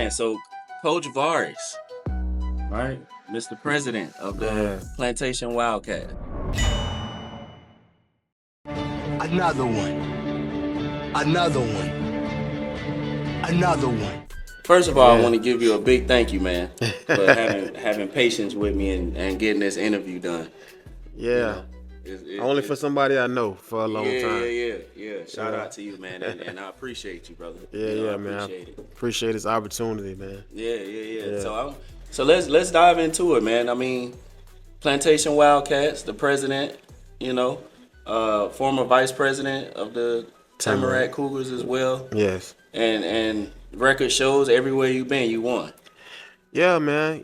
Man, so Coach Varis, right? Mr. President of the Plantation Wildcats. Another one. Another one. Another one. First of all, I want to give you a big thank you, man, for having patience with me and getting this interview done. Yeah. Only for somebody I know for a long time. Yeah. Shout out to you, man, and I appreciate you, brother. Man. I appreciate this opportunity, man. Yeah. So let's dive into it, man. I mean, Plantation Wildcats, the president, former vice president of the Tamarack Cougars as well. Yes. And record shows everywhere you've been, you won. Yeah, man.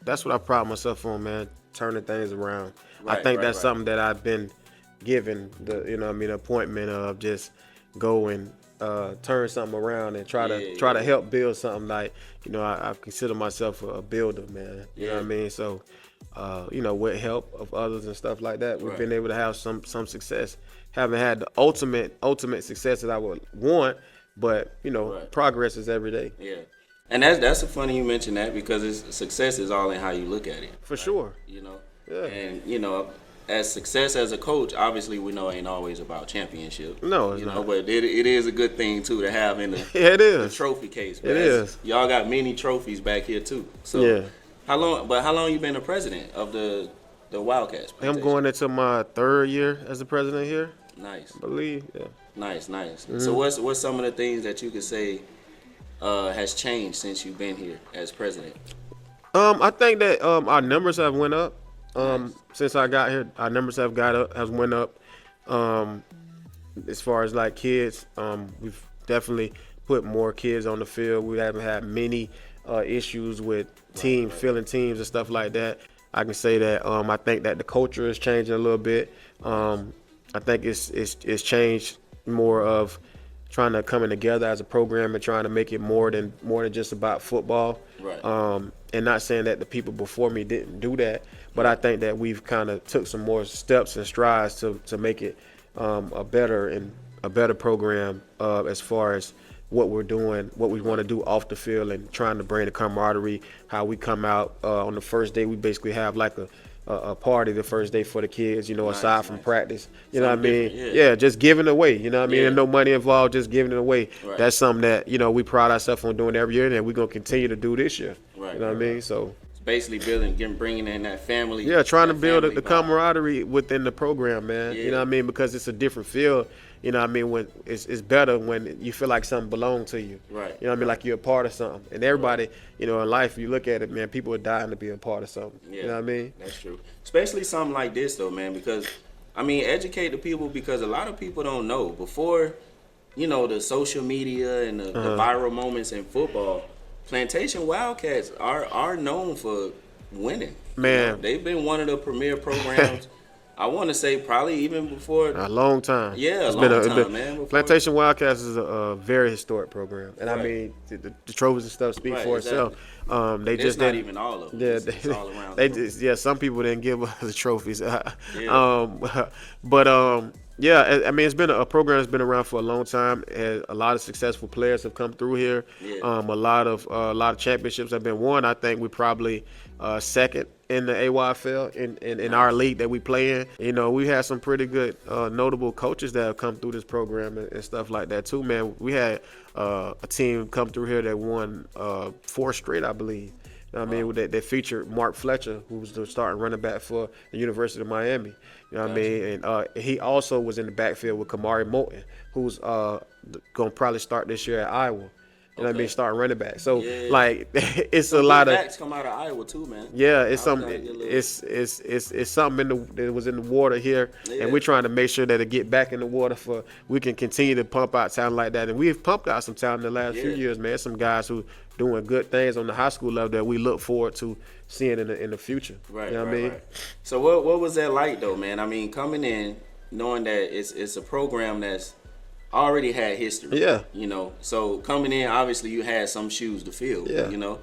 That's what I pride myself on, man. Turning things around. I think that's something that I've been given the appointment of just go and turn something around and try to help build something. Like, I consider myself a builder, man. You know what I mean? So, with help of others and stuff like that, we've been able to have some success. Haven't had the ultimate success that I would want, but progress is every day. Yeah. And that's funny you mention that, because success is all in how you look at it. For sure. Yeah. And as success as a coach, obviously we know ain't always about championship. No, it's not. But it is a good thing too to have in the, it is. the trophy case. It is. Y'all got many trophies back here too. So how long you been the president of the Wildcats? I'm going into my third year as the president here. Nice. I believe. Yeah. Nice. Mm-hmm. So what's some of the things that you could say has changed since you've been here as president? I think that our numbers have went up. Since I got here, our numbers have went up. As far as like kids, we've definitely put more kids on the field. We haven't had many issues with filling teams and stuff like that. I can say that I think that the culture is changing a little bit. I think it's changed more of trying to coming together as a program and trying to make it more than just about football. Right. And not saying that the people before me didn't do that, but I think that we've kind of took some more steps and strides to make it a better program as far as what we're doing, what we want to do off the field, and trying to bring the camaraderie. How we come out on the first day, we basically have like a party the first day for the kids, aside from practice. You know what I mean? Yeah, just giving it away. You know what I mean? And no money involved, just giving it away. Right. That's something that, we pride ourselves on doing every year, and we're going to continue to do this year. Right. You know what I mean? So it's basically bringing in that family. Yeah, trying to build the camaraderie within the program, man. Yeah. You know what I mean? Because it's a different field. You know what I mean? When it's better when you feel like something belongs to you. Right. You know what I mean? Like you're a part of something. And everybody, in life, you look at it, man, people are dying to be a part of something. Yeah. You know what I mean? That's true. Especially something like this, though, man, because, educate the people, because a lot of people don't know. Before, the social media and the viral moments in football, Plantation Wildcats are known for winning. Man. They've been one of the premier programs. I want to say probably even before a long time. Yeah, a long time, man. Before. Plantation Wildcats is a very historic program, and I mean the trophies and stuff speak for itself. They it's just not even all of them. Yeah, it's all around. Some people didn't give us the trophies. It's been a program that's been around for a long time. And a lot of successful players have come through here. Yeah. A lot of championships have been won. I think we're probably second in the AYFL in our league that we play in. We had some pretty good notable coaches that have come through this program and stuff like that too, man. We had a team come through here that won 4 straight, I believe. You know what I mean? That featured Mark Fletcher, who was the starting running back for the University of Miami. You know what I mean? And he also was in the backfield with Kamari Moulton, who's going to probably start this year at Iowa. You know what I mean? Starting running back. So it's some a lot of backs come out of Iowa too, man. Yeah, it's something. It's something that was in the water here, and we're trying to make sure that it get back in the water for we can continue to pump out talent like that. And we've pumped out some talent in the last few years, man. Some guys who doing good things on the high school level that we look forward to seeing in the future. Right. You know what I mean? Right. So what was that like though, man? I mean, coming in knowing that it's a program that's already had history. Yeah. So coming in, obviously you had some shoes to fill. Yeah.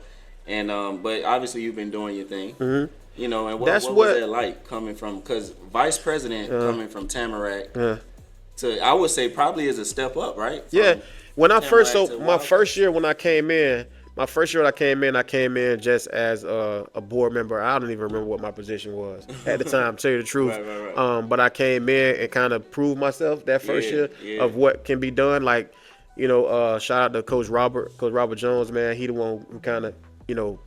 And but obviously you've been doing your thing. Mm-hmm. And what was that like coming from? Because vice president coming from Tamarack to, I would say probably is a step up, right? When I Tamarack my first year when I came in, my first year I came in just as a board member. I don't even remember what my position was at the time, to tell you the truth. Right. But I came in and kind of proved myself that first year of what can be done. Like, shout out to Coach Robert Jones, man. He the one who kind of,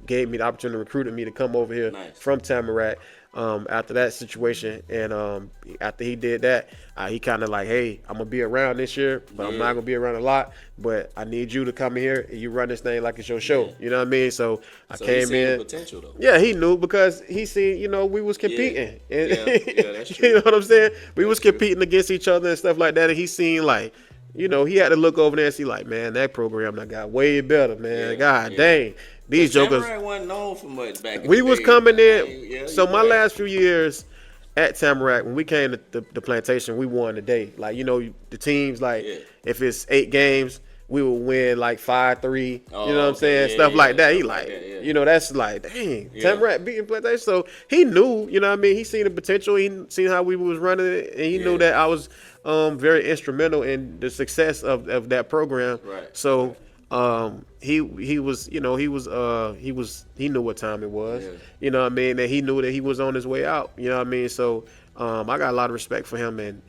gave me the opportunity, recruited me to come over here from Tamarack. After that situation, and after he did that, he kind of like, hey, I'm gonna be around this year, but I'm not gonna be around a lot. But I need you to come in here and you run this thing like it's your show. You know what I mean? So I came in. The potential, though. Yeah, he knew because he seen, we was competing. Yeah, that's true. You know what I'm saying? We was competing against each other and stuff like that, and he seen like, he had to look over there and see like, man, that program that got way better, man. God dang. These jokers wasn't known for much back. We was coming in. So my last few years at Tamarack, when we came to the Plantation, we won the day. Like, the teams, like, if it's 8 games, we would win like 5-3. You know what I'm saying? Stuff like that. He like, that's like, dang, Tamarack beating Plantation. So he knew, you know what I mean? He seen the potential. He seen how we was running it, and he knew that I was very instrumental in the success of that program. Right. So. He was, he knew what time it was, you know what I mean, and he knew that he was on his way out, you know what I mean. So I got a lot of respect for him and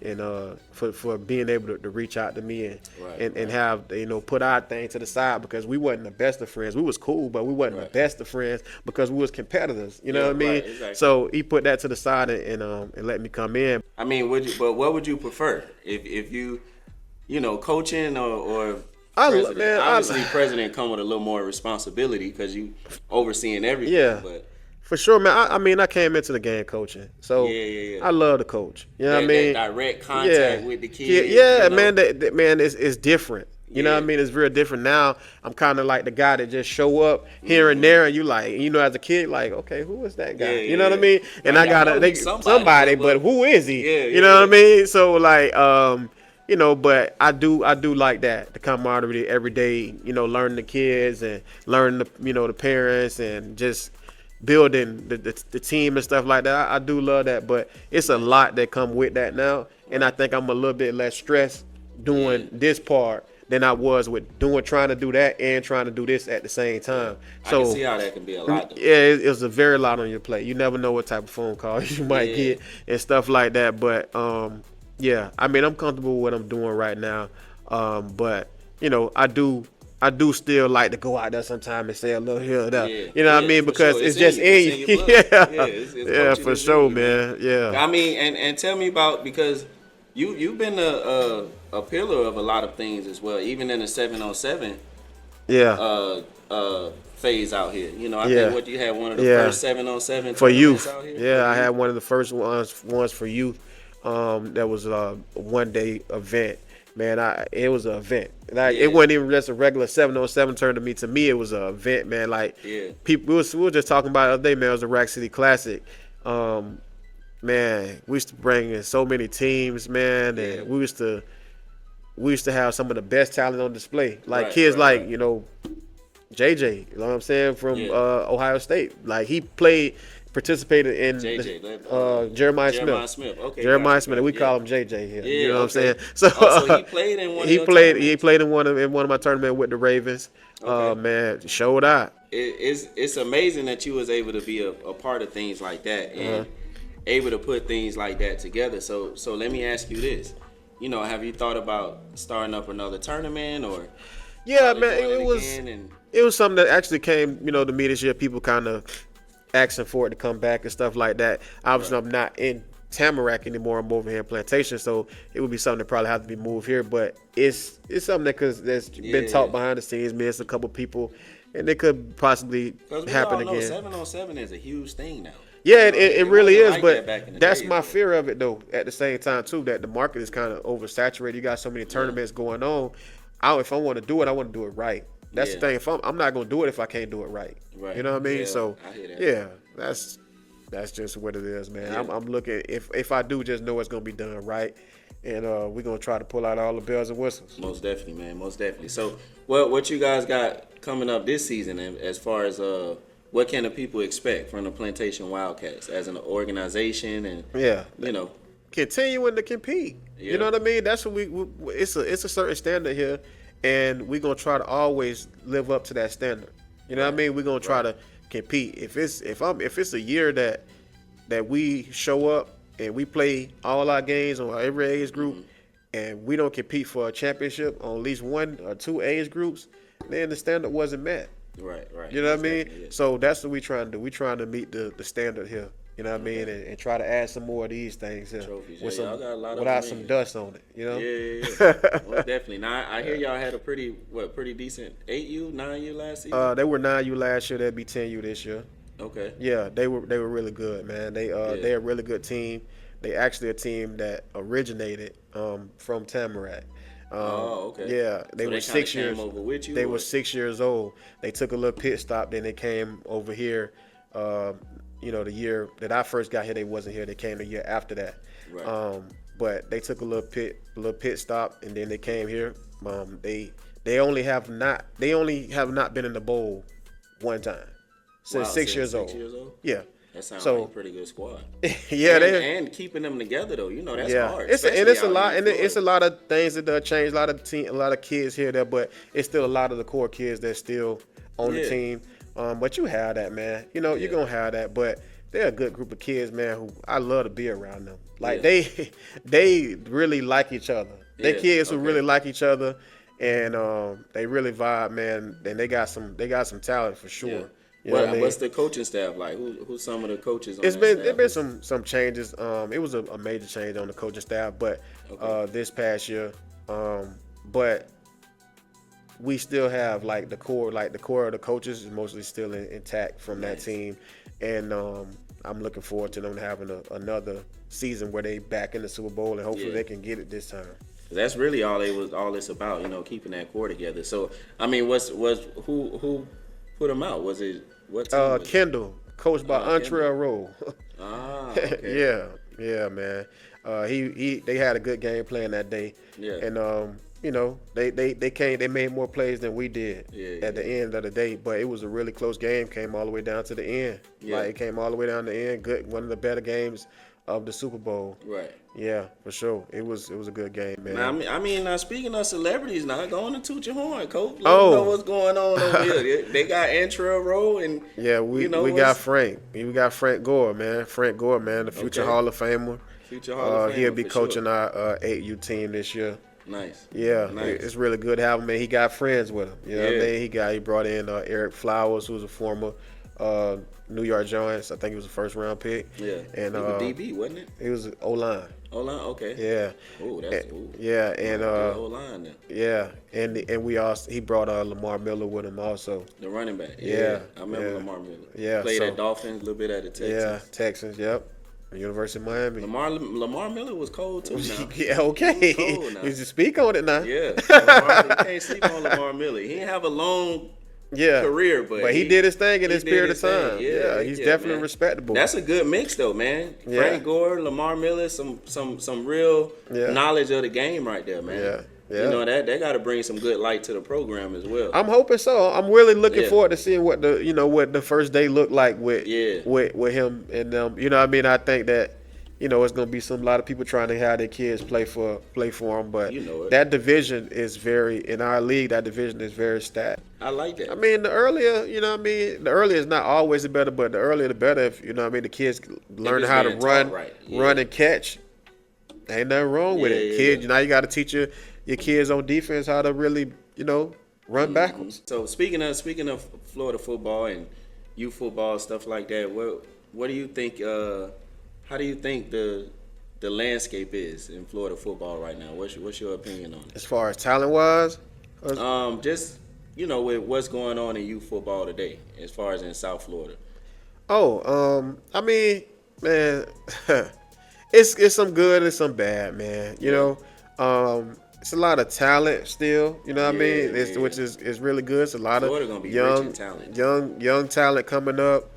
for being able to reach out to me and have, put our thing to the side, because we wasn't the best of friends. We was cool, but we wasn't the best of friends because we was competitors, you know what I mean. Exactly. So he put that to the side and let me come in. I mean, what would you prefer if you, coaching or president? President come with a little more responsibility because you overseeing everything. Yeah, but for sure, man. I came into the game coaching, so I love to coach. You know what I mean? That direct contact with the kids. Yeah, man. Man, it's different. You know what I mean? It's real different now. I'm kind of like the guy that just show up here and there, and you like, as a kid, like, okay, who is that guy? You know what I mean? And I gotta somebody, but who is he? You know what I mean? So like, but I do like that, the camaraderie every day, learning the kids and learning the parents and just building the team and stuff like that. I do love that, but it's a lot that come with that now, and I think I'm a little bit less stressed doing this part than I was with trying to do that and trying to do this at the same time. So I can see how that can be a lot, though. Yeah, it's a very lot on your plate. You never know what type of phone calls you might get and stuff like that, but yeah, I mean, I'm comfortable with what I'm doing right now, but I do still like to go out there sometime and say a little here or there. You know what I mean? Because it's just in you. It's for sure, man. Yeah. I mean, and tell me about, because you've been a pillar of a lot of things as well, even in the 7-on-7 phase out here. I think what you had one of the first 7-on-7 for youth out here. Yeah, I had one of the first ones for youth. That was a one-day event. Man, it was an event. Like it wasn't even just a regular 7-on-7 tournament. To me, it was an event, man. Like people, we were just talking about it the other day, man. It was a Rack City Classic. Man, we used to bring in so many teams, man, and we used to have some of the best talent on display. Like kids like JJ, you know what I'm saying, from Ohio State. Like he participated in Jeremiah Smith. Okay, Jeremiah Smith. We call him JJ here. You know what I'm saying? So he played in one. He played in one of my tournament with the Ravens. Man, showed out. It's amazing that you was able to be a part of things like that and able to put things like that together. So let me ask you this: have you thought about starting up another tournament or? Yeah, man. It was something that actually came to me this year. People kind of asking for it to come back and stuff like that. Obviously, I'm not in Tamarack anymore. I'm over here in Plantation, so it would be something that probably have to be moved here. But it's something that's been taught behind the scenes. Man, it's a couple people, and it could possibly happen again. 7-on-7 is a huge thing now. Yeah, it really is, but that's my fear of it, though, at the same time, too, that the market is kind of oversaturated. You got so many tournaments going on. If I want to do it, I want to do it right. That's the thing. I'm not going to do it if I can't do it right. You know what I mean? So, that's just what it is, man. I'm looking, if I do, just know it's going to be done right. And we're going to try to pull out all the bells and whistles. Most definitely, man. Most definitely. So, what you guys got coming up this season as far as what can the people expect from the Plantation Wildcats as an organization and, continuing to compete. You know what I mean? That's what it's a certain standard here, and we're going to try to always live up to that standard. You know what I mean? We're gonna try to compete. If it's a year that we show up and we play all our games on every age group, and we don't compete for a championship on at least 1 or 2 age groups, then the standard wasn't met. Right. You know what I mean? Yeah. So that's what we trying to do. We trying to meet the standard here. You know what I mean? And try to add some more of these things here Trophies. with Y'all got a lot of without them some in. dust on it. You know? Yeah. Well, definitely. Now I hear y'all had a pretty decent 8U, 9U last season. They were 9U last year. They'll be 10U this year. Okay. Yeah, they were really good, man. They're a really good team. They actually a team that originated from Tamarack. Okay. Yeah, they So were they 6 kinda years. came over with you, They or? were 6 years old. They took a little pit stop, then they came over here. The year that I first got here, they wasn't here. They came the year after that. Right. But they took a little pit stop, and then they came here. They only have not been in the bowl one time since Wow, 6 years 6 old. years old? Yeah. That sounds So- like a pretty good squad. Yeah, and keeping them together though, that's hard. It's especially a out lot, here in and it's a Florida. lot of things that changed. A lot of kids here there, but it's still a lot of the core kids that's still on the Yeah. team. But you have that, man. You're gonna have that, but they're a good group of kids, man. Who I love to be around them. Like Yeah. they really like each other. They Yeah, kids who okay. really like each other, and they really vibe, man. And they got some talent for sure. Yeah. You know what I mean? What's the coaching staff like? Who's some of the coaches on It's that been staff? some changes. It was a major change on the coaching staff, but this past year, but we still have like the core of the coaches is mostly still intact from that team, and I'm looking forward to them having another season where they back in the Super Bowl, and hopefully Yeah. they can get it this time. That's really all it's about, keeping that core together. So I mean, who put them out? Was it what team? Was it? Kendall, coached by Kendall. Entree Rowe. Ah, okay. Yeah, man. They had a good game plan that day. Yeah. And they made more plays than we did at the end of the day. But it was a really close game. Came all the way down to the end. Yeah. Like it came all the way down to the end. Good, one of the better games of the Super Bowl. Right. Yeah, for sure. It was a good game, man. Now, speaking of celebrities, now go on and toot your horn, Coach. Let me Oh. know what's going on over here. They got Antrell Rowe and Yeah, we got Frank. We got Frank Gore, man. The future Okay. Hall of Famer. Future Hall of Famer, He'll be for coaching sure. our 8U team this year. Nice. Yeah, Nice. it's really good to have him, man. He got friends with him. You know what I Yeah. mean? He brought in Eric Flowers, who was a former New York Giants. I think he was a first round pick. Yeah. And he was DB, wasn't it? he was O-line. O-line, okay. Yeah. Oh, that's ooh. Yeah, and O-line then. yeah, and he brought Lamar Miller with him also. The running back. Yeah, I remember yeah. Lamar Miller. Yeah, Played so- at Dolphins, a little bit at the Texans. Yeah, Texans. Yep. University of Miami. Lamar Miller was cold too now. Yeah, okay. He was cold now. You just speak on it now. Yeah. You can't sleep on Lamar Miller. He didn't have a long career, but he did his thing in he his did period of his thing. time. Yeah, He's yeah, definitely man. respectable. That's a good mix though, man. Yeah. Frank Gore, Lamar Miller, some real Yeah. knowledge of the game right there, man. Yeah. Yeah. You know that they got to bring some good light to the program as well. I'm hoping so. I'm really looking Yeah. forward to seeing what the first day looked like with him and them. You know what I mean? I think that it's going to be a lot of people trying to have their kids play for them, but You know it. that division is in our league, that division is very stacked. I like that. I mean, the earlier, the earlier is not always the better, but the earlier the better. If the kids learn it's how to being run, taught right. Yeah. run and catch. Ain't nothing wrong with it, Yeah, kids. yeah. Now you got to teach your kids on defense how to really, run backwards. So speaking of Florida football and youth football stuff like that, what do you think? How do you think the landscape is in Florida football right now? What's your opinion on it? As far as talent wise, Just with what's going on in youth football today, as far as in South Florida. I mean, man, it's some good and some bad, man. It's a lot of talent still. You know what I mean? Yeah. Which is really good. It's a lot Florida gonna of be young rich in talent. young talent coming up.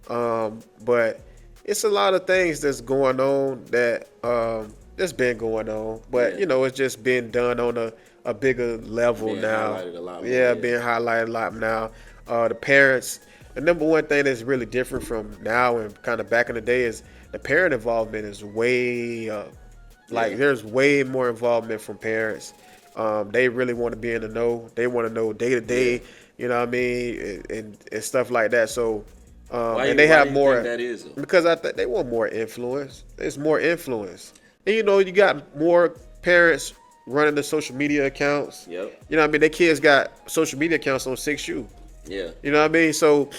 But it's a lot of things that's going on that's been going on. But Yeah. it's just been done on a bigger level Being now. highlighted a lot more, yeah, yeah. being highlighted a lot now. The parents. The number one thing that's really different from now and kind of back in the day is the parent involvement is way up. Like Yeah. there's way more involvement from parents, They really want to be in the know. They want to know day to day. You know what I mean, and stuff like that. So, and they have more. Think that is? Because I think they want more influence. There's more influence, and you got more parents running the social media accounts. Yep. You know what I mean? Their kids got social media accounts on 6U. Yeah. You know what I mean? So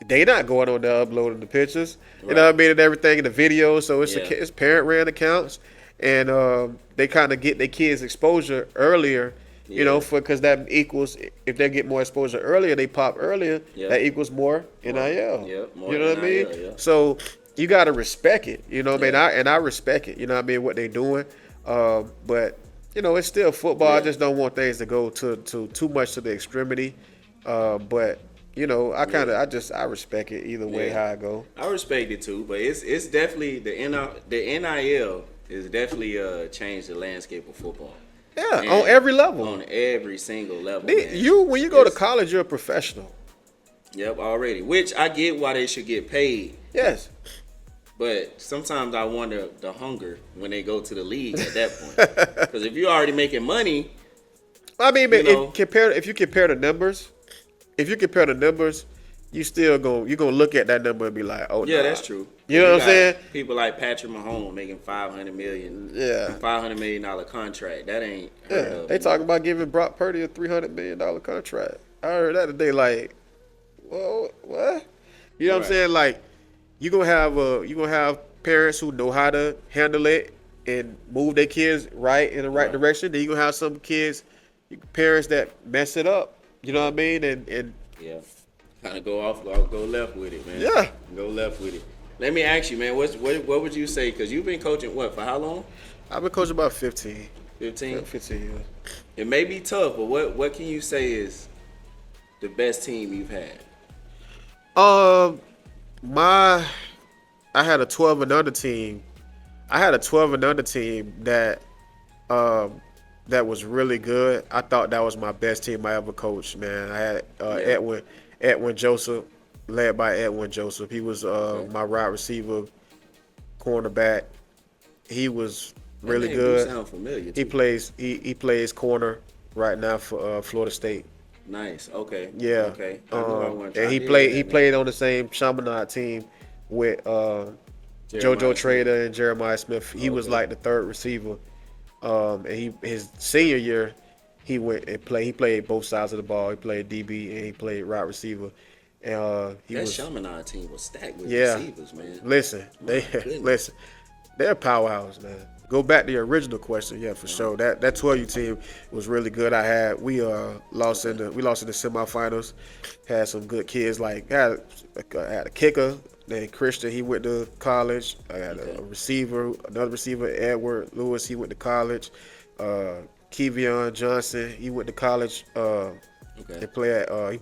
they not going on there uploading the pictures. You know what I mean? And everything in the videos. So it's parent ran accounts, and they kind of get their kids exposure earlier. You know, because that equals, if they get more exposure earlier, they pop earlier, that equals more NIL. More you know what I mean? Yeah. So you got to respect it. You know what I mean? I respect it. You know what I mean? What they doing. But, it's still football. I just don't want things to go to too much to the extremity. But, I respect it either way how I go. I respect it too, but it's definitely the NIL is definitely changed the landscape of football. Yeah, on every level. On every single level. When you go to college, you're a professional. Yep, already. Which I get why they should get paid. Yes. But sometimes I wonder the hunger when they go to the league at that point. Because if you're already making money, I mean, if you compare the numbers, you still you're gonna look at that number and be like, oh, yeah, that's true. You know what I'm saying? People like Patrick Mahomes making $500 million, $500 million contract. That ain't heard of. They talking about giving Brock Purdy a $300 million contract. I heard that today. Like, whoa, what? You know what I'm saying? Like, you gonna have parents who know how to handle it and move their kids right in the right direction. Then you gonna have some parents that mess it up. You know what I mean? And kind of go left with it, man. Yeah, go left with it. Let me ask you, man, what would you say? Because you've been coaching, for how long? I've been coaching about 15. 15? Yeah, 15 years. It may be tough, but what can you say is the best team you've had? I had a 12 and under team. That was really good. I thought that was my best team I ever coached, man. I had Edwin Joseph, led by Edwin Joseph. He was my wide receiver, cornerback. He was really good. Sound familiar he plays corner right now for Florida State. Nice. Okay. Yeah. Okay. And he played on the same Chaminade team with JoJo Trader and Jeremiah Smith. He was like the third receiver. And his senior year, he went and played. He played both sides of the ball. He played DB and he played wide receiver. And that Chaminade team was stacked with receivers, man. Listen, they're a powerhouse, man. Go back to your original question, for sure. That 12U team was really good. We lost in the semifinals. Had some good kids. Like had a kicker named Christian. He went to college. I had another receiver, Edward Lewis. He went to college. Kevion Johnson. He went to college. He played at I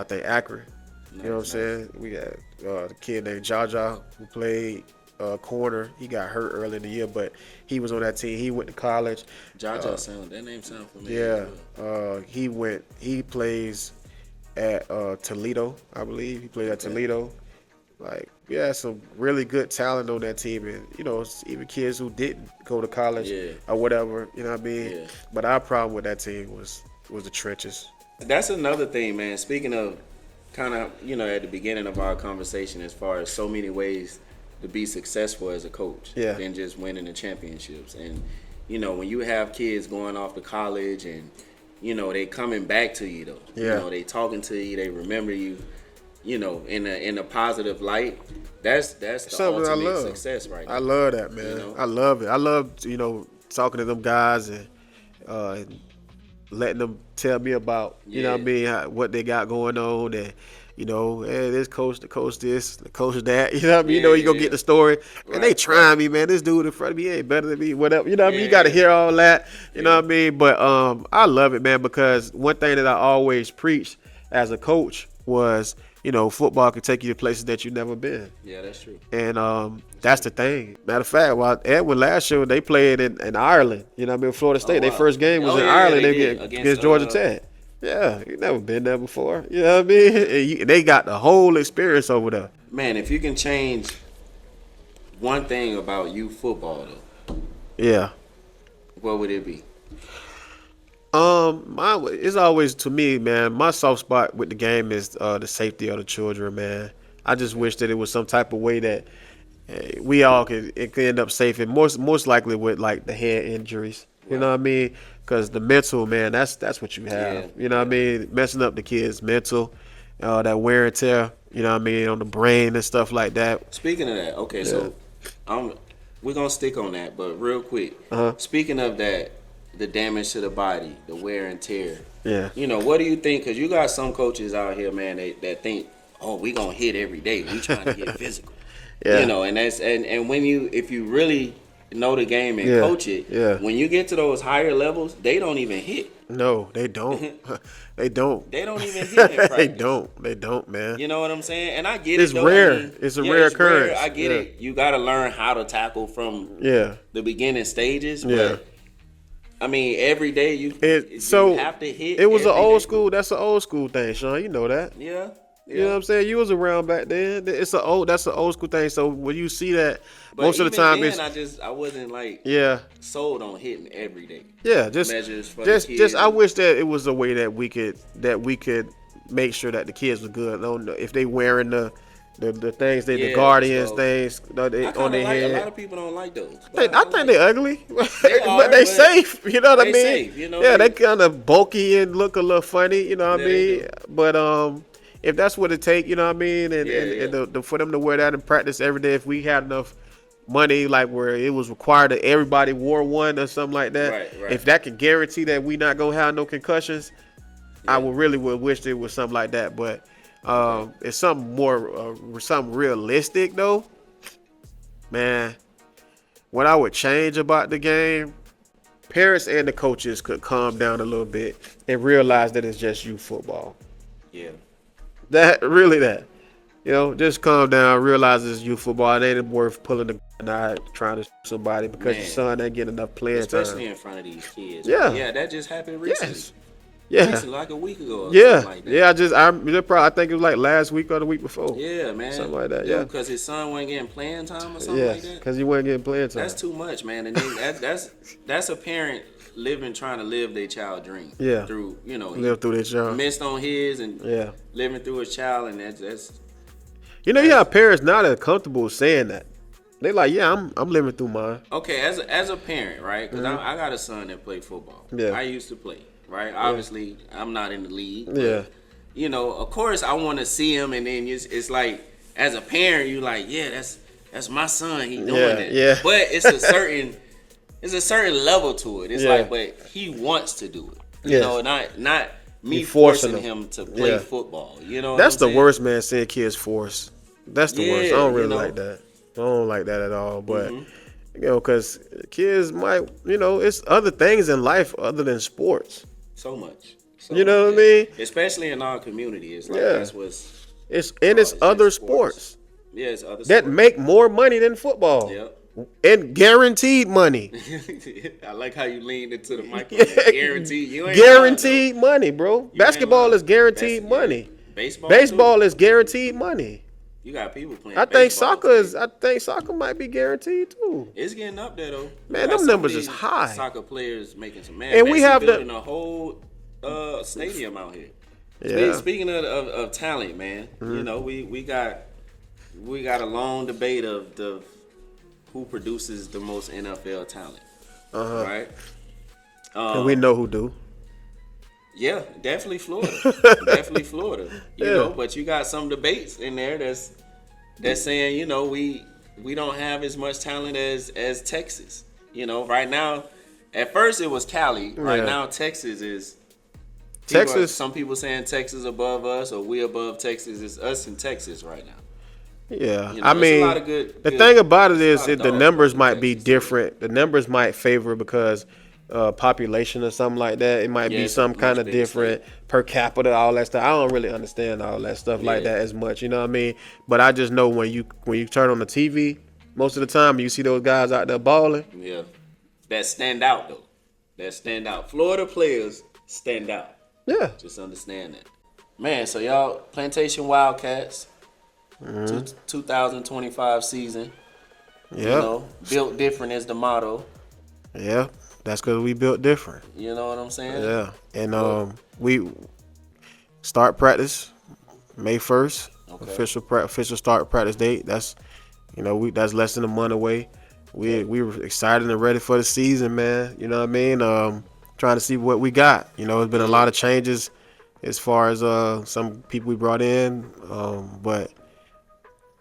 think Akron. You know what I'm saying? We had the kid named Jaja who played corner. He got hurt early in the year, but he was on that team. He went to college. Jaja that name sound familiar. Yeah. He plays at Toledo, I believe. He played at Toledo. Like, we had some really good talent on that team, and even kids who didn't go to college or whatever. You know what I mean? Yeah. But our problem with that team was the trenches. That's another thing, man. Speaking of kind of, at the beginning of our conversation, as far as so many ways to be successful as a coach than just winning the championships. And, when you have kids going off to college and, they coming back to you, though. Yeah. They talking to you, they remember you, in a positive light. That's the something ultimate success right now. I love that, man. I love it. I love, talking to them guys and letting them tell me about, you know what I mean, what they got going on, and hey, this coach, the coach this, the coach that, you know what I mean? You go get the story, and they trying me, man. This dude in front of me ain't better than me, whatever. You know what I mean? You got to hear all that, you know what I mean? But I love it, man, because one thing that I always preached as a coach was, football can take you to places that you've never been. Yeah, that's true. And that's the thing. Matter of fact, Edwin last year, they played in Ireland. You know what I mean? Florida State. Their first game was in Ireland. Against Georgia Tech. Yeah, you never been there before. You know what I mean? And they got the whole experience over there. Man, if you can change one thing about youth football, though, yeah, what would it be? It's always to me, man. My soft spot with the game is the safety of the children, man. I just wish that it was some type of way that we all could end up safe, and most likely with like the head injuries. You know what I mean? Because the mental, man, that's what you have. Yeah. You know what I mean? Messing up the kids' mental, that wear and tear. You know what I mean, on the brain and stuff like that. Speaking of that, okay, so we're gonna stick on that, but real quick. Uh-huh. Speaking of that, the damage to the body, the wear and tear. Yeah. You know, what do you think? Because you got some coaches out here, man, that think, oh, we gonna hit every day. We trying to get physical. Yeah. You know, and that's and when if you really know the game and coach it, when you get to those higher levels, they don't even hit. No, they don't. They don't. They don't even hit in practice. They don't, man. You know what I'm saying? And I get it's it. It's rare. It's a rare occurrence. I get it. You got to learn how to tackle from the beginning stages. But I mean, every day you have to hit. It was an old school. That's an old school thing, Sean. You know that. Yeah. You know what I'm saying? You was around back then. That's an old school thing. So when you see that, but most of the time I wasn't like sold on hitting every day. Yeah, just I wish that it was a way that we could make sure that the kids were good. If they wearing the things the Guardians things on their head. A lot of people don't like those. I think they're ugly, but they safe. You know what I mean? Safe, you know? Yeah, they kind of bulky and look a little funny. You know what I mean? But if that's what it take, you know what I mean, and for them to wear that in practice every day, if we had enough money, like where it was required that everybody wore one or something like that, right. If that could guarantee that we not gonna have no concussions, I would wish it was something like that. But it's something more, something realistic though, man. What I would change about the game, parents and the coaches could calm down a little bit and realize that it's just youth football. Yeah. That, you know, just calm down, realize it's youth football. It ain't worth pulling the gun out trying to shoot somebody because your son ain't getting enough playing time. Especially in front of these kids. Yeah. Yeah, that just happened recently. Yes. Yeah. Recently, like a week ago or something like that. Yeah, I think it was like last week or the week before. Yeah, man. Something like that, yeah. Because his son wasn't getting playing time or something like that? because he wasn't getting playing time. That's too much, man. And then that's a parent trying to live their child dream. Yeah. Through, you know. Live through their child. Missed on his and living through his child, and that's you know, you have parents now that are comfortable saying that. They like, yeah, I'm living through mine. Okay, as a parent, right? Because I got a son that played football. Yeah. I used to play, right? Obviously, I'm not in the league. Yeah. But, you know, of course, I want to see him, and then it's like, as a parent, you like, yeah, that's my son. He doing it. Yeah. But it's a certain level to it. It's like, but he wants to do it. You know, not me forcing him to play football. You know, that's the worst, man. Seeing kids force. That's the worst. I don't really like that. I don't like that at all. But you know, because kids might, you know, it's other things in life other than sports. So much. You know what I mean? Especially in our community, it's like that's what's. It's other sports. Yeah, it's other that sports. make more money than football. Yep. And guaranteed money. I like how you leaned into the microphone. Guaranteed. You ain't guaranteed money, bro. Basketball is guaranteed money. Baseball is guaranteed money. You got people playing. I think soccer might be guaranteed too. It's getting up there though. Man, them numbers is high. Soccer players making some man. And we have building a whole stadium out here. Yeah. Speaking of talent, man, you know we got a long debate of who produces the most NFL talent, right? And we know who do. Yeah, definitely Florida. Definitely Florida. You know, but you got some debates in there that's saying, you know, we don't have as much talent as Texas. You know, right now, at first it was Cali. Right now, Texas is. Some people saying Texas above us or we above Texas. It's us in Texas right now. Yeah, you know, I mean, the thing about it is the numbers might be different. The numbers might favor because population or something like that. It might be some kind of different per capita, all that stuff. I don't really understand all that stuff like that as much. You know what I mean? But I just know when you turn on the TV, most of the time you see those guys out there balling. Yeah, that stand out though. That stand out. Florida players stand out. Yeah, just understand that, man. So y'all, Plantation Wildcats. 2025 season. Yeah. You know, built different is the motto. Yeah. That's because we built different. You know what I'm saying? Yeah, and we start practice May 1st. Okay. Official start practice date. That's that's less than a month away. We were excited and ready for the season, man. You know what I mean? Trying to see what we got. It's been a lot of changes as far as some people we brought in, but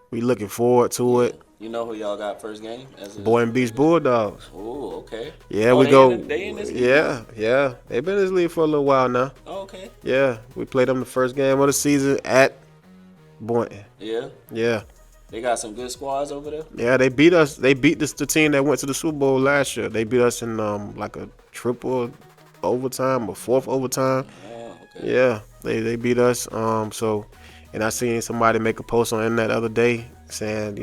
we looking forward to it. You know who y'all got first game? Boynton Beach Bulldogs. Oh, okay. Yeah, we go. They in this league? Yeah. They've been in this league for a little while now. Oh, okay. Yeah, we played them the first game of the season at Boynton. Yeah. Yeah. They got some good squads over there. Yeah, they beat us. They beat the team that went to the Super Bowl last year. They beat us in like a triple overtime or fourth overtime. Oh, okay. Yeah, they beat us. And I seen somebody make a post on that other day saying,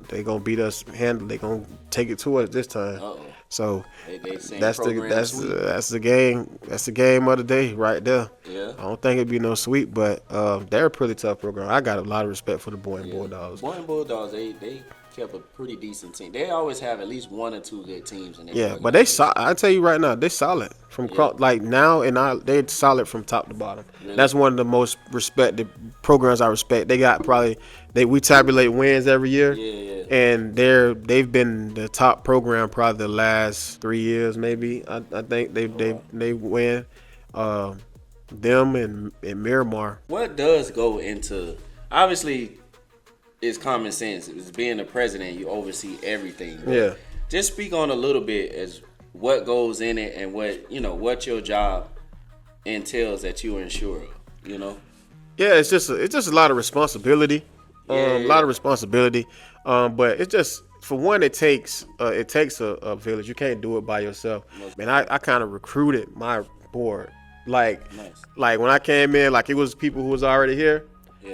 they gonna beat us handle. They gonna take it to us this time. Uh-oh. So They saying that's program sweep. that's the game. That's the game of the day right there. Yeah. I don't think it'd be no sweep, but they're a pretty tough program. I got a lot of respect for the Boynton Bulldogs. Boynton Bulldogs, they kept a pretty decent team. They always have at least one or two good teams in their Yeah, but I tell you right now, they solid from like now and they're solid from top to bottom. Really? That's one of the most respected programs I respect. They got we tabulate wins every year. Yeah. And they've been the top program probably the last 3 years maybe. I think they win. Them and Miramar. What does go into, obviously it's common sense. It's being the president, you oversee everything. Yeah. Just speak on a little bit as what goes in it and what your job entails that you ensure of, Yeah, it's just a lot of responsibility. A lot of responsibility. But it's just, for one, it takes a village. You can't do it by yourself. Man, I kind of recruited my board. Like when I came in, like it was people who was already here,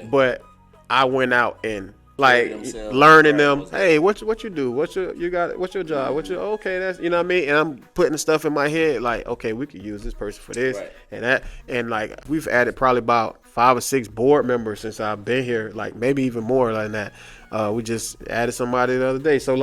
but I went out and learning them. Hey, what you do? What's your job? Okay, that's what I mean. And I'm putting stuff in my head like, okay, we could use this person for this and that. And like we've added probably about 5 or 6 board members since I've been here. Like maybe even more than that. We just added somebody the other day. So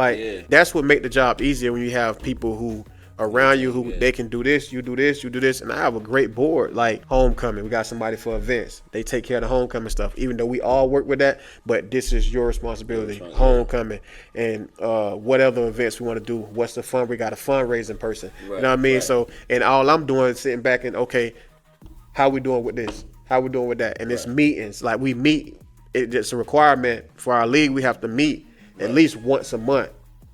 that's what make the job easier when you have people who around you who they can do this, you do this, and I have a great board. Like homecoming, we got somebody for events. They take care of the homecoming stuff, even though we all work with that, but this is your responsibility. Homecoming and what other events we want to do. What's the fun? We got a fundraising person. You know what I mean? So, and all I'm doing is sitting back and okay, how we doing with this? How we doing with that? And it's meetings. Like we meet. It's a requirement for our league. We have to meet at least once a month,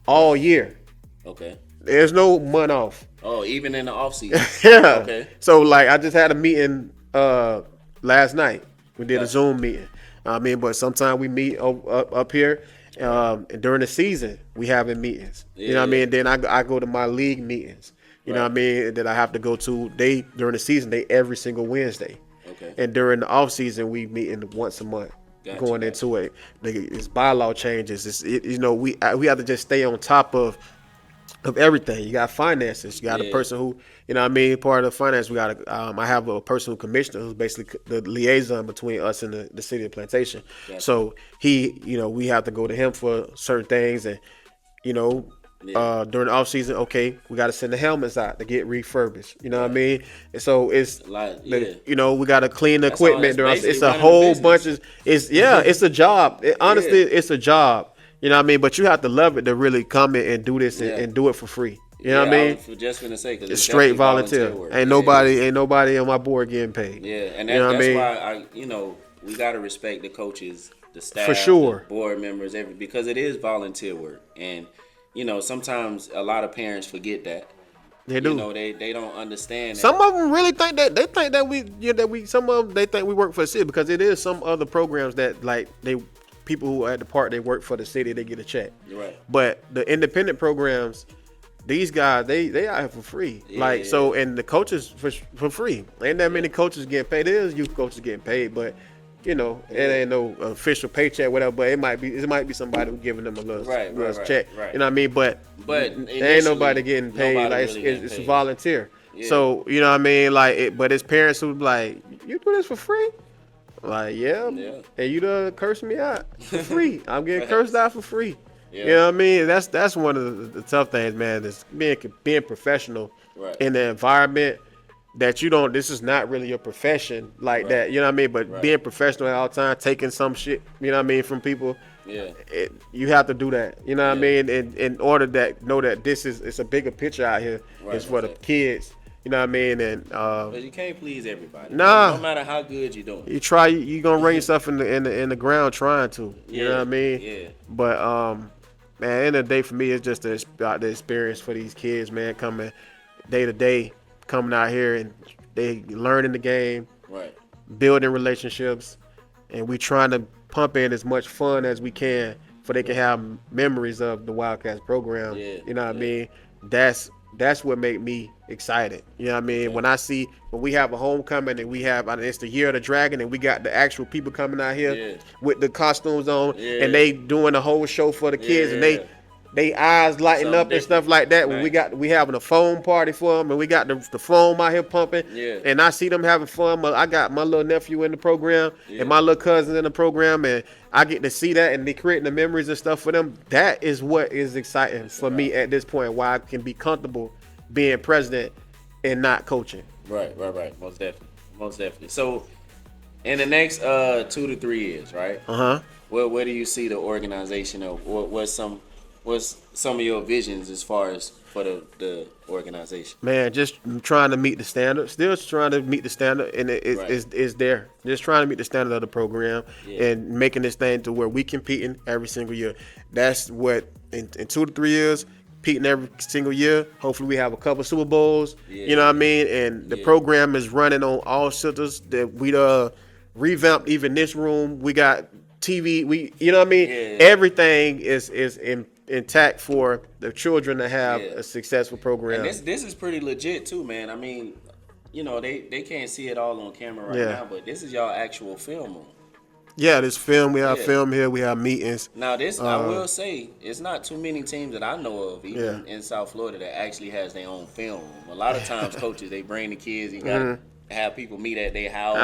all year. Okay. There's no month off. Oh, even in the off season. Yeah. Okay. So like I just had a meeting last night. We did a Zoom meeting. But sometimes we meet up here. And during the season we having meetings. You know what I mean? Then I go to my league meetings. You know what I mean? That I have to go to. During the season every single Wednesday. Okay. And during the off season we meeting once a month. Going into it. It's bylaw changes. We have to just stay on top of everything. You got finances. You got a person who, part of the finance. We got I have a personal commissioner who's basically the liaison between us and the city of Plantation. Gotcha. So he, we have to go to him for certain things, and during the off season, okay, we got to send the helmets out to get refurbished. You know what I mean? And so it's we got to clean the equipment. It's a whole bunch of it's a job. Honestly, it's a job. You know what I mean? But you have to love it to really come in and do this and do it for free. You know what I mean? I was just gonna say, because it's straight volunteer. Ain't nobody on my board getting paid. Yeah, and that's why we gotta respect the coaches, the staff, for sure, the board members, because it is volunteer work, and sometimes a lot of parents forget that. They do. They don't understand. Some of them really think that some of them they think we work for the city, because it is some other programs that people who are at the park, they work for the city, they get a check. Right. But the independent programs, these guys, they out here for free. And the coaches for free. Ain't that many coaches getting paid. There is youth coaches getting paid, but it ain't no official paycheck, whatever. But it might be somebody who giving them a little check. Right. You know what I mean? But there ain't nobody getting paid. It's volunteer. Yeah. So you know what I mean? But it's parents who be like, you do this for free? Like, yeah, and you done cursed me out for free. I'm getting cursed out for free. Yeah. You know what I mean? That's one of the tough things, man. Is being professional in the environment that you don't, this is not really your profession like that, you know what I mean? But being professional at all time, taking some shit, you know what I mean, from people, you have to do that, you know what I mean? And in order that, know that it's a bigger picture out here. It's for the kids, you know what I mean? And but you can't please everybody. Nah. No matter how good you're doing. You try, you gonna run yourself in the ground trying to, you know what I mean? Yeah. But man, end of the day for me, it's just about the experience for these kids, man, coming day to day, coming out here and they learning the game, building relationships, and we trying to pump in as much fun as we can so they can have memories of the Wildcats program. You know what I mean? That's what make me excited. You know what I mean? When we have a homecoming and it's the year of the dragon and we got the actual people coming out here with the costumes on and they doing the whole show for the kids and they eyes lighting up and stuff like that. When we having a foam party for them and we got the foam out here pumping and I see them having fun. I got my little nephew in the program and my little cousin in the program and I get to see that and they creating the memories and stuff for them. That is what is exciting for me at this point, why I can be comfortable being president and not coaching. Right. Most definitely. So in the next 2 to 3 years, right? Where do you see the organization of what's some of your visions as far as for the organization? Man, just trying to meet the standard. Still trying to meet the standard, and it's there. Just trying to meet the standard of the program and making this thing to where we competing every single year. That's what in 2 to 3 years, competing every single year. Hopefully, we have a couple Super Bowls. You know what I mean? And the program is running on all cylinders. That we revamped even this room. We got TV. You know what I mean? Everything is intact for the children to have a successful program. And this is pretty legit too, man. I mean, you know, they can't see it all on camera right now, but this is y'all actual film room. Yeah, this film, we have film here, we have meetings. Now this, I will say, it's not too many teams that I know of, even in South Florida, that actually has their own film room. A lot of times coaches, they bring the kids, you gotta have people meet at their house.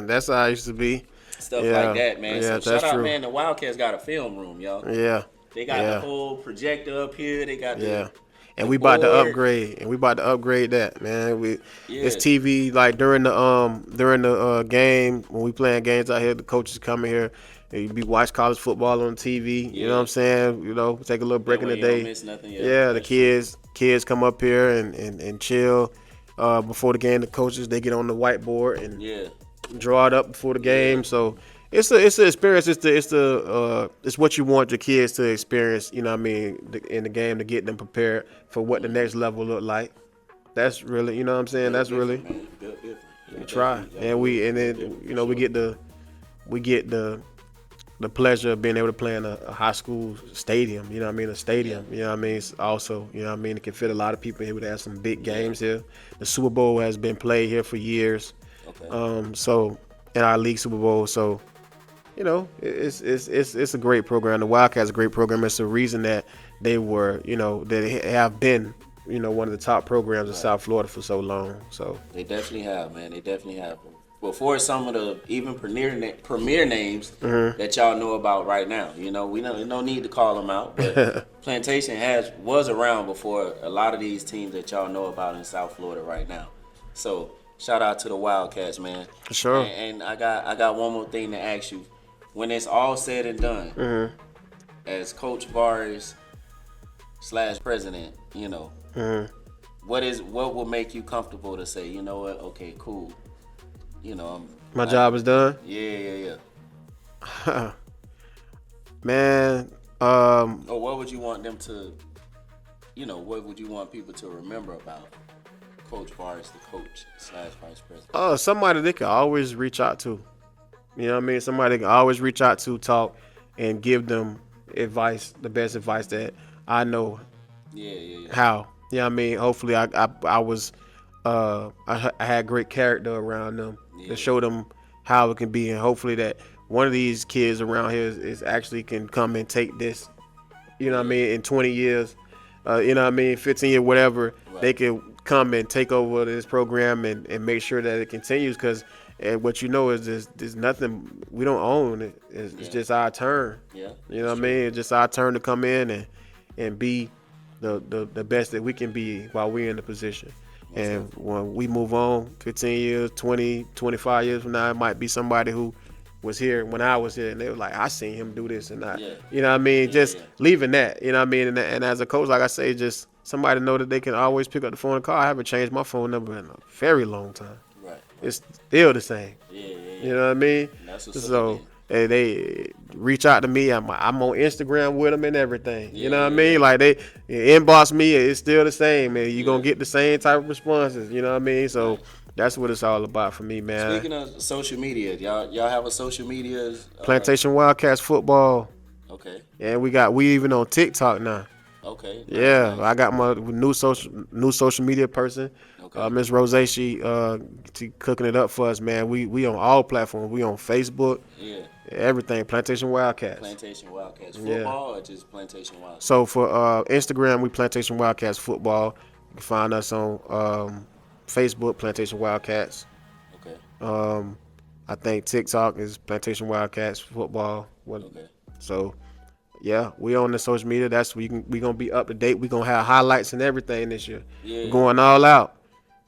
That's how I used to be. Stuff like that, man. Yeah, so shout out, man, the Wildcats got a film room, y'all. Yeah. They got the whole projector up here. They got and we about to upgrade, that, man. It's TV like during the game when we playing games out here. The coaches coming here. You be watch college football on TV. You know what I'm saying? You know, take a little break in the day. Don't miss nothing. The kids come up here and chill before the game. The coaches, they get on the whiteboard and draw it up before the game. So. It's an experience. It's what you want your kids to experience. You know what I mean, in the game to get them prepared for what the next level look like. That's really, you know what I'm saying. That's really we try, and then you know we get the pleasure of being able to play in a high school stadium. You know what I mean, a stadium. You know what I mean. It's also, you know what I mean, it can fit a lot of people here. We have some big games here. The Super Bowl has been played here for years. So in our league Super Bowl, so. You know, it's a great program. The Wildcats is a great program. It's the reason that they were, you know, they have been, you know, one of the top programs in South Florida for so long. So they definitely have, man. They definitely have. Before some of the even premier names that y'all know about right now, you know, we no need to call them out. But Plantation was around before a lot of these teams that y'all know about in South Florida right now. So shout out to the Wildcats, man. For sure. And I got one more thing to ask you. When it's all said and done, as Coach Varis / president, you know, what will make you comfortable to say, you know what, okay, cool, you know, my job is done. Yeah. Man, or what would you want them to, you know, what would you want people to remember about Coach Varis, the coach / vice president? Somebody they can always reach out to. You know what I mean? Somebody can always reach out to, talk, and give them advice, the best advice that I know. How? You know what I mean? Hopefully I had great character around them to show them how it can be, and hopefully that one of these kids around here is actually can come and take this, you know what I mean, in 20 years, you know what I mean, 15 years, whatever, they can come and take over this program and make sure that it continues, because and what you know is there's nothing, we don't own it. It's just our turn. You know what I mean? It's just our turn to come in and be the best that we can be while we're in the position. And when we move on 15 years, 20, 25 years from now, it might be somebody who was here when I was here, and they were like, I seen him do this, and you know what I mean? Just leaving that, you know what I mean? And as a coach, like I say, just somebody know that they can always pick up the phone and call. I haven't changed my phone number in a very long time. Right. It's still the same. You know what I mean? So they reach out to me. I'm on Instagram with them and everything. You know what I mean? Like they inbox me. It's still the same, and you're gonna get the same type of responses. You know what I mean? So that's what it's all about for me, man. Speaking of social media, y'all have a social media? Plantation Wildcats football. Okay. And we even on TikTok now. Okay. Yeah, nice. I got my new social media person. Okay. Miss Rose, she cooking it up for us, man. We on all platforms. We on Facebook. Yeah. Everything. Plantation Wildcats. Plantation Wildcats football or just Plantation Wildcats? So for Instagram, we Plantation Wildcats football. You can find us on Facebook, Plantation Wildcats. Okay. I think TikTok is Plantation Wildcats football. Okay. So. Yeah, we on the social media. That's we gonna be up to date. We gonna have highlights and everything this year. Yeah, we're going all out.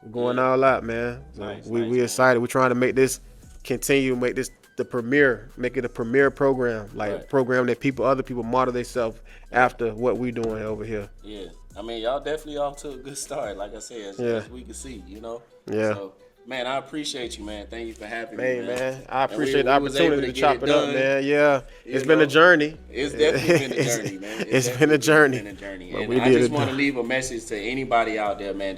We're going all out, man. So nice, we excited. We're trying to make this continue, make this the premier, make it a premier program, like a program that other people model themselves after what we doing over here. Yeah, I mean y'all definitely off to a good start. Like I said, as we can see, you know. Yeah. So, man, I appreciate you, man. Thank you for having me, man. I appreciate the opportunity to chop it up, man. Yeah, it's been a journey. It's definitely been a journey, man. It's been a journey. And I just want to leave a message to anybody out there, man.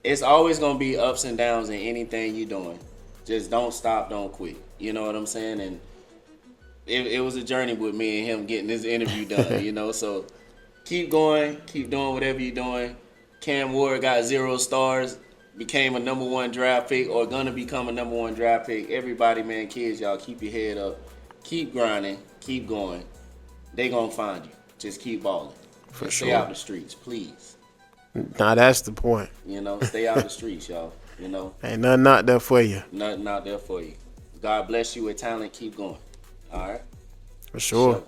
It's always going to be ups and downs in anything you're doing. Just don't stop, don't quit. You know what I'm saying? And it was a journey with me and him getting this interview done, you know. So keep going, keep doing whatever you're doing. Cam Ward got 0 stars. Became a number 1 draft pick or gonna become a number 1 draft pick. Everybody, man, kids, y'all keep your head up. Keep grinding. Keep going. They gonna find you. Just keep balling. For sure. Stay out the streets, please. Nah, that's the point. You know, stay out the streets, y'all. You know. Ain't nothing out there for you. Nothing out there for you. God bless you with talent. Keep going. All right? For sure.